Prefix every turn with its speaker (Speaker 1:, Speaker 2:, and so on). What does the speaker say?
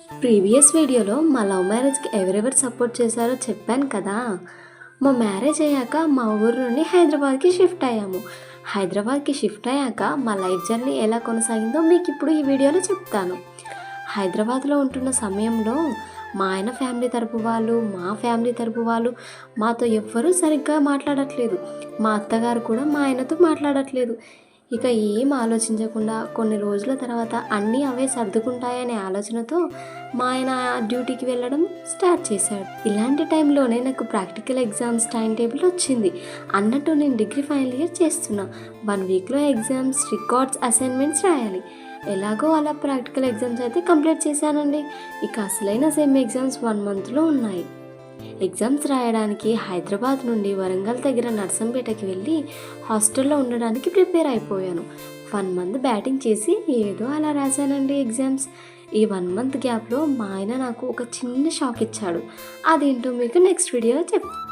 Speaker 1: Previous వీడియోలో మా love మ్యారేజ్కి ఎవరెవరు సపోర్ట్ చేశారో చెప్పాను కదా. మా మ్యారేజ్ అయ్యాక మా ఊరు నుండి హైదరాబాద్కి షిఫ్ట్ అయ్యాము. హైదరాబాద్కి షిఫ్ట్ అయ్యాక మా లైఫ్ జర్నీ ఎలా కొనసాగిందో మీకు ఇప్పుడు ఈ వీడియోలో చెప్తాను. హైదరాబాద్లో ఉంటున్న సమయంలో మా ఆయన ఫ్యామిలీ తరపు వాళ్ళు, మా ఫ్యామిలీ తరపు వాళ్ళు మాతో ఎవ్వరూ సరిగ్గా మాట్లాడట్లేదు. మా అత్తగారు కూడా మా ఆయనతో మాట్లాడట్లేదు. ఇక ఏం ఆలోచించకుండా కొన్ని రోజుల తర్వాత అన్నీ అవే సర్దుకుంటాయనే ఆలోచనతో మా ఆయన డ్యూటీకి వెళ్ళడం స్టార్ట్ చేశాడు. ఇలాంటి టైంలోనే నాకు ప్రాక్టికల్ ఎగ్జామ్స్ టైం టేబుల్ వచ్చింది. అన్నట్టు నేను డిగ్రీ ఫైనల్ ఇయర్ చేస్తున్నా. 1 వీక్లో ఎగ్జామ్స్, రికార్డ్స్, అసైన్మెంట్స్ రాయాలి. ఎలాగో అలా ప్రాక్టికల్ ఎగ్జామ్స్ అయితే కంప్లీట్ చేశానండి. ఇక అసలైన సెమ్ ఎగ్జామ్స్ 1 మంత్లో ఉన్నాయి. ఎగ్జామ్స్ రాయడానికి హైదరాబాద్ నుండి వరంగల్ దగ్గర నర్సంపేటకి వెళ్ళి హాస్టల్లో ఉండడానికి ప్రిపేర్ అయిపోయాను. 1 మంత్ బ్యాటింగ్ చేసి ఏదో అలా రాశానండి ఎగ్జామ్స్. ఈ 1 మంత్ గ్యాప్లో మా ఆయన నాకు ఒక చిన్న షాక్ ఇచ్చాడు. అదేంటో మీకు నెక్స్ట్ వీడియోలో చెప్తాను.